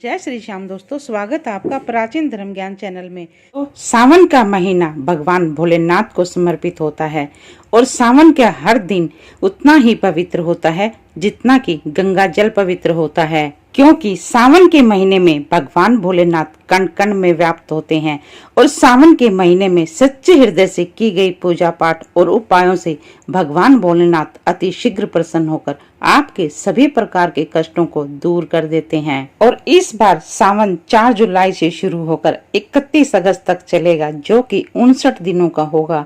जय श्री श्याम दोस्तों, स्वागत है आपका प्राचीन धर्म ज्ञान चैनल में। तो सावन का महीना भगवान भोलेनाथ को समर्पित होता है और सावन का हर दिन उतना ही पवित्र होता है जितना कि गंगा जल पवित्र होता है, क्योंकि सावन के महीने में भगवान भोलेनाथ कण कण में व्याप्त होते हैं और सावन के महीने में सच्चे हृदय से की गई पूजा पाठ और उपायों से भगवान भोलेनाथ अति शीघ्र प्रसन्न होकर आपके सभी प्रकार के कष्टों को दूर कर देते हैं। और इस बार सावन 4 जुलाई से शुरू होकर 31 अगस्त तक चलेगा, जो कि 59 दिनों का होगा।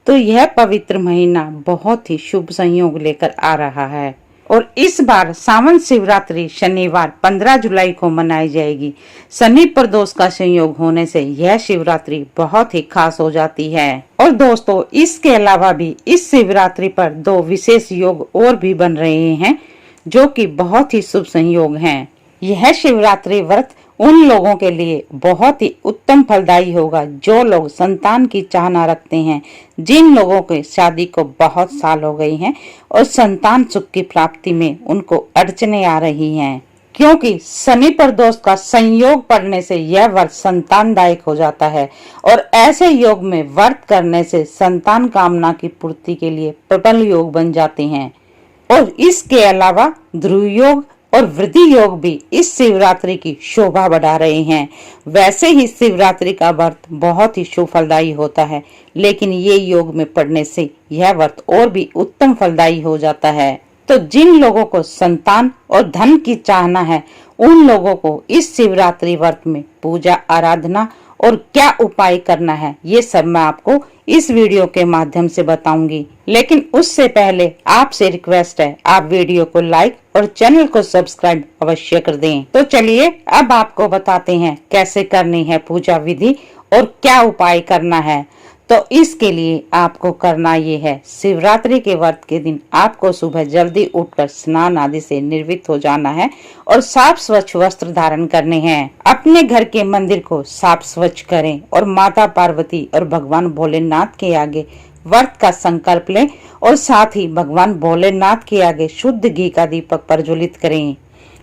तो यह पवित्र महीना बहुत ही शुभ संयोग लेकर आ रहा है और इस बार सावन शिवरात्रि शनिवार 15 जुलाई को मनाई जाएगी। शनि प्रदोष का संयोग होने से यह शिवरात्रि बहुत ही खास हो जाती है। और दोस्तों, इसके अलावा भी इस शिवरात्रि पर 2 विशेष योग और भी बन रहे हैं, जो कि बहुत ही शुभ संयोग हैं। यह शिवरात्रि व्रत उन लोगों के लिए बहुत ही उत्तम फलदायी होगा जो लोग संतान की चाहना रखते हैं, जिन लोगों के शादी को बहुत साल हो गई हैं और संतान सुख की प्राप्ति में उनको अड़चने आ रही हैं, क्योंकि शनि प्रदोष का संयोग पड़ने से यह व्रत संतानदायक हो जाता है और ऐसे योग में व्रत करने से संतान कामना की पूर्ति के लिए प्रबल योग बन जाते हैं। और इसके अलावा ध्रुव योग और वृद्धि योग भी इस शिवरात्रि की शोभा बढ़ा रहे हैं। वैसे ही शिवरात्रि का व्रत बहुत ही शुभ फलदायी होता है, लेकिन ये योग में पड़ने से यह व्रत और भी उत्तम फलदायी हो जाता है। तो जिन लोगों को संतान और धन की चाहना है, उन लोगों को इस शिवरात्रि व्रत में पूजा आराधना और क्या उपाय करना है, ये सब मैं आपको इस वीडियो के माध्यम से बताऊंगी। लेकिन उससे पहले आपसे रिक्वेस्ट है, आप वीडियो को लाइक और चैनल को सब्सक्राइब अवश्य कर दें। तो चलिए अब आपको बताते हैं कैसे करनी है पूजा विधि और क्या उपाय करना है। तो इसके लिए आपको करना ये है, शिवरात्रि के व्रत के दिन आपको सुबह जल्दी उठकर स्नान आदि से निर्वृत्त हो जाना है और साफ स्वच्छ वस्त्र धारण करने हैं। अपने घर के मंदिर को साफ स्वच्छ करें और माता पार्वती और भगवान भोलेनाथ के आगे व्रत का संकल्प लें और साथ ही भगवान भोलेनाथ के आगे शुद्ध घी का दीपक प्रज्वलित करें।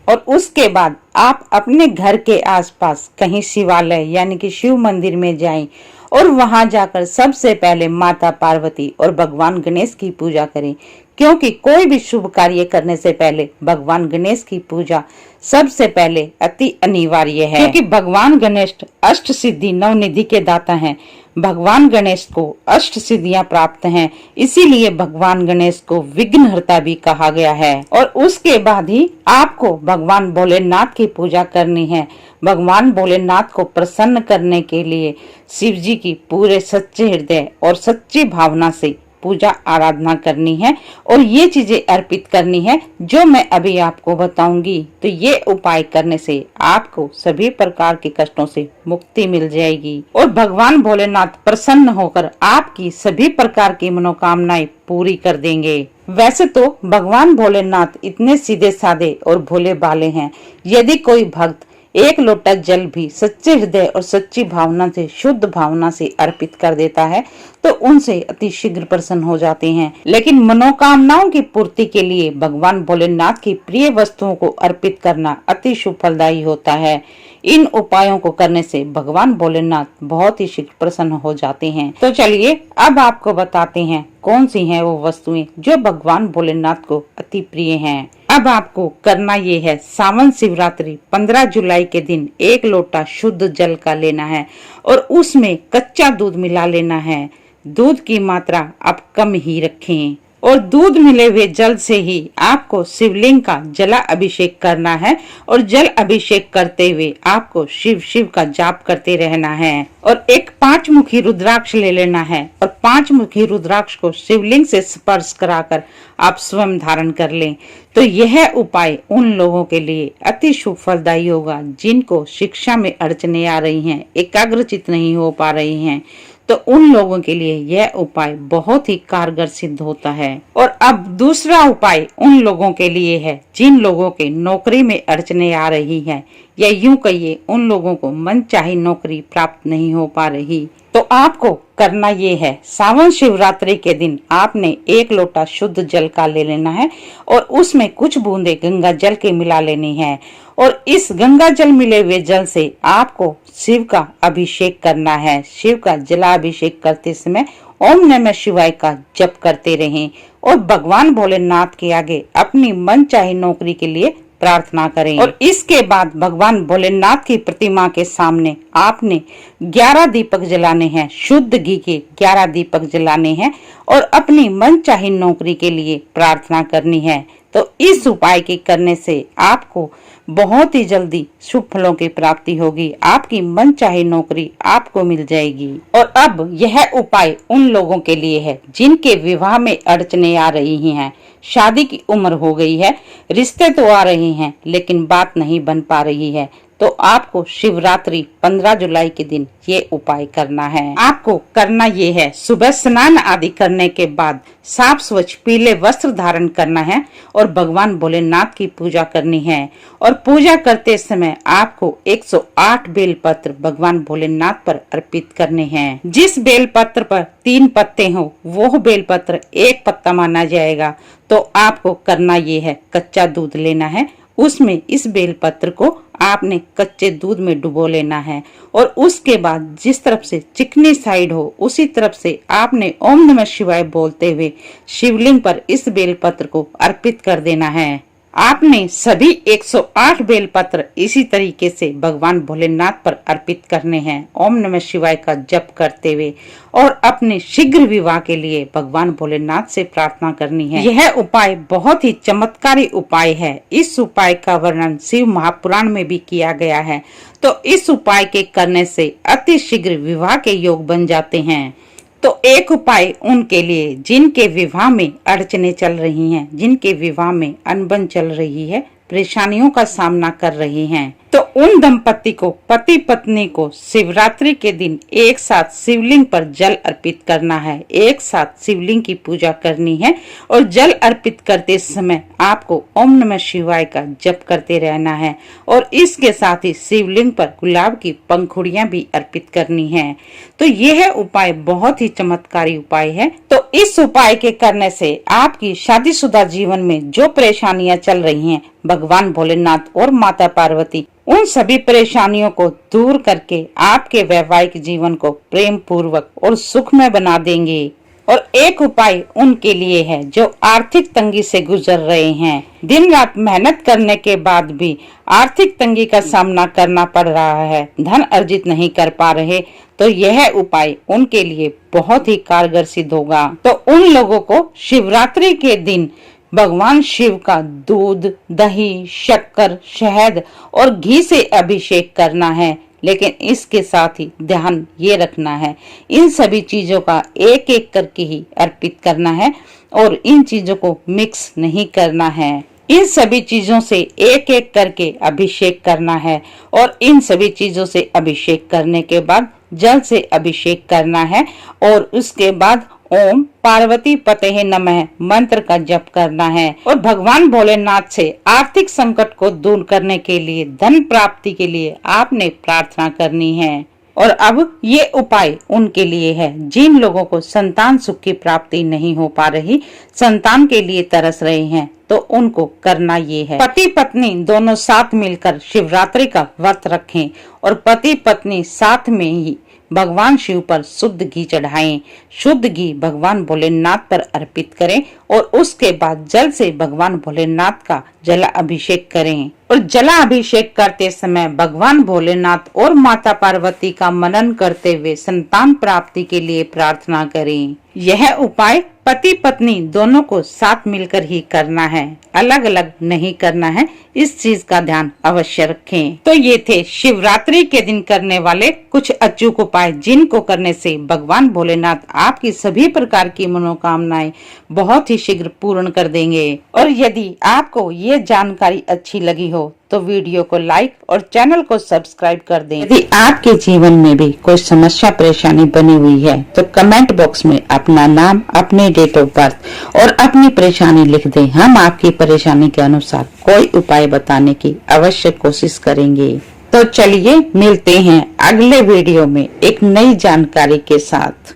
और उसके बाद आप अपने घर के आसपास कहीं शिवालय यानी कि शिव मंदिर में जाएं और वहां जाकर सबसे पहले माता पार्वती और भगवान गणेश की पूजा करें, क्योंकि कोई भी शुभ कार्य करने से पहले भगवान गणेश की पूजा सबसे पहले अति अनिवार्य है, क्योंकि भगवान गणेश अष्ट सिद्धि नवनिधि के दाता हैं। भगवान गणेश को अष्ट सिद्धियां प्राप्त हैं, इसीलिए भगवान गणेश को विघ्नहर्ता भी कहा गया है। और उसके बाद ही आपको भगवान भोलेनाथ की पूजा करनी है। भगवान भोलेनाथ को प्रसन्न करने के लिए शिव जी की पूरे सच्चे हृदय और सच्ची भावना से पूजा आराधना करनी है और ये चीजें अर्पित करनी है जो मैं अभी आपको बताऊंगी। तो ये उपाय करने से आपको सभी प्रकार के कष्टों से मुक्ति मिल जाएगी और भगवान भोलेनाथ प्रसन्न होकर आपकी सभी प्रकार की मनोकामनाएं पूरी कर देंगे। वैसे तो भगवान भोलेनाथ इतने सीधे साधे और भोले भाले हैं, यदि कोई भक्त 1 लोटा जल भी सच्चे हृदय और सच्ची भावना से शुद्ध भावना से अर्पित कर देता है तो उनसे अति शीघ्र प्रसन्न हो जाते हैं। लेकिन मनोकामनाओं की पूर्ति के लिए भगवान भोलेनाथ की प्रिय वस्तुओं को अर्पित करना अति शुभ फलदायी होता है। इन उपायों को करने से भगवान भोलेनाथ बहुत ही शीघ्र प्रसन्न हो जाते हैं। तो चलिए अब आपको बताते हैं कौन सी हैं वो वस्तुएं जो भगवान भोलेनाथ को अति प्रिय हैं। अब आपको करना ये है, सावन शिवरात्रि 15 जुलाई के दिन 1 लोटा शुद्ध जल का लेना है और उसमें कच्चा दूध मिला लेना है। दूध की मात्रा आप कम ही रखें और दूध मिले हुए जल से ही आपको शिवलिंग का जला अभिषेक करना है और जल अभिषेक करते हुए आपको शिव शिव का जाप करते रहना है। और एक 5 मुखी रुद्राक्ष ले लेना है और 5 मुखी रुद्राक्ष को शिवलिंग से स्पर्श कराकर आप स्वयं धारण कर लें। तो यह उपाय उन लोगों के लिए अति शुभ फलदायी होगा जिनको शिक्षा में अड़चने आ रही हैं, एकाग्रचित नहीं हो पा रही हैं। तो उन लोगों के लिए यह उपाय बहुत ही कारगर सिद्ध होता है। और अब दूसरा उपाय उन लोगों के लिए है जिन लोगों के नौकरी में अड़चने आ रही हैं या यूं कहिए उन लोगों को मनचाही नौकरी प्राप्त नहीं हो पा रही, तो आपको करना ये है, सावन शिवरात्रि के दिन आपने 1 लोटा शुद्ध जल का ले लेना है और उसमें कुछ बूंदे गंगा जल के मिला लेनी है और इस गंगा जल मिले हुए जल से आपको शिव का अभिषेक करना है। शिव का जलाभिषेक करते समय ओम नमः शिवाय का जप करते रहें और भगवान भोलेनाथ के आगे अपनी मनचाही नौकरी के लिए प्रार्थना करें। और इसके बाद भगवान भोलेनाथ की प्रतिमा के सामने आपने 11 दीपक जलाने हैं, शुद्ध घी के 11 दीपक जलाने हैं और अपनी मनचाही नौकरी के लिए प्रार्थना करनी है। तो इस उपाय के करने से आपको बहुत ही जल्दी शुभ फलों की प्राप्ति होगी, आपकी मनचाही नौकरी आपको मिल जाएगी। और अब यह उपाय उन लोगों के लिए है जिनके विवाह में अड़चने आ रही हैं, शादी की उम्र हो गई है, रिश्ते तो आ रहे हैं लेकिन बात नहीं बन पा रही है, तो आपको शिवरात्रि 15 जुलाई के दिन ये उपाय करना है। आपको करना ये है, सुबह स्नान आदि करने के बाद साफ स्वच्छ पीले वस्त्र धारण करना है और भगवान भोलेनाथ की पूजा करनी है। और पूजा करते समय आपको 108 बेलपत्र भगवान भोलेनाथ पर अर्पित करने हैं। जिस बेलपत्र पर 3 पत्ते हो वो बेलपत्र 1 पत्ता माना जाएगा। तो आपको करना ये है, कच्चा दूध लेना है, उसमें इस बेलपत्र को आपने कच्चे दूध में डुबो लेना है और उसके बाद जिस तरफ से चिकनी साइड हो उसी तरफ से आपने ओम नमः शिवाय बोलते हुए शिवलिंग पर इस बेलपत्र को अर्पित कर देना है। आपने सभी 108 बेलपत्र इसी तरीके से भगवान भोलेनाथ पर अर्पित करने हैं, ओम नमः शिवाय का जप करते हुए और अपने शीघ्र विवाह के लिए भगवान भोलेनाथ से प्रार्थना करनी है। यह उपाय बहुत ही चमत्कारी उपाय है। इस उपाय का वर्णन शिव महापुराण में भी किया गया है। तो इस उपाय के करने से अति शीघ्र विवाह के योग बन जाते हैं। तो एक उपाय उनके लिए जिनके विवाह में अड़चने चल रही हैं, जिनके विवाह में अनबन चल रही है, परेशानियों का सामना कर रही हैं, तो उन दंपति को, पति पत्नी को शिवरात्रि के दिन एक साथ शिवलिंग पर जल अर्पित करना है, एक साथ शिवलिंग की पूजा करनी है और जल अर्पित करते समय आपको ओम नमः शिवाय का जप करते रहना है और इसके साथ ही शिवलिंग पर गुलाब की पंखुड़ियां भी अर्पित करनी है। तो यह उपाय बहुत ही चमत्कारी उपाय है। तो इस उपाय के करने से आपकी शादीशुदा जीवन में जो परेशानियां चल रही हैं, भगवान भोलेनाथ और माता पार्वती उन सभी परेशानियों को दूर करके आपके वैवाहिक जीवन को प्रेम पूर्वक और सुखमय बना देंगे। और एक उपाय उनके लिए है जो आर्थिक तंगी से गुजर रहे हैं, दिन रात मेहनत करने के बाद भी आर्थिक तंगी का सामना करना पड़ रहा है, धन अर्जित नहीं कर पा रहे, तो यह उपाय उनके लिए बहुत ही कारगर सिद्ध होगा। तो उन लोगों को शिवरात्रि के दिन भगवान शिव का दूध, दही, शक्कर, शहद और घी से अभिषेक करना है। लेकिन इसके साथ ही ध्यान ये रखना है, इन सभी चीजों का एक एक करके ही अर्पित करना है और इन चीजों को मिक्स नहीं करना है। इन सभी चीजों से एक एक करके अभिषेक करना है और इन सभी चीजों से अभिषेक करने के बाद जल से अभिषेक करना है और उसके बाद ओम पार्वती पते नमः मंत्र का जप करना है और भगवान भोलेनाथ से आर्थिक संकट को दूर करने के लिए, धन प्राप्ति के लिए आपने प्रार्थना करनी है। और अब ये उपाय उनके लिए है जिन लोगों को संतान सुख की प्राप्ति नहीं हो पा रही, संतान के लिए तरस रहे हैं, तो उनको करना ये है, पति पत्नी दोनों साथ मिलकर शिवरात्रि का व्रत रखें और पति पत्नी साथ में ही भगवान शिव पर शुद्ध घी चढ़ाएं। शुद्ध घी भगवान भोलेनाथ पर अर्पित करें और उसके बाद जल से भगवान भोलेनाथ का जला अभिषेक करें और जला अभिषेक करते समय भगवान भोलेनाथ और माता पार्वती का मनन करते हुए संतान प्राप्ति के लिए प्रार्थना करें। यह उपाय पति पत्नी दोनों को साथ मिलकर ही करना है, अलग अलग नहीं करना है, इस चीज का ध्यान अवश्य रखें। तो ये थे शिवरात्रि के दिन करने वाले कुछ अचूक उपाय जिनको करने से भगवान भोलेनाथ आपकी सभी प्रकार की मनोकामनाएं बहुत ही शीघ्र पूर्ण कर देंगे। और यदि आपको ये जानकारी अच्छी लगी हो हो तो वीडियो को लाइक और चैनल को सब्सक्राइब कर दें। यदि आपके जीवन में भी कोई समस्या परेशानी बनी हुई है तो कमेंट बॉक्स में अपना नाम, अपने डेट ऑफ बर्थ और अपनी परेशानी लिख दें। हम आपकी परेशानी के अनुसार कोई उपाय बताने की अवश्य कोशिश करेंगे। तो चलिए मिलते हैं अगले वीडियो में एक नई जानकारी के साथ।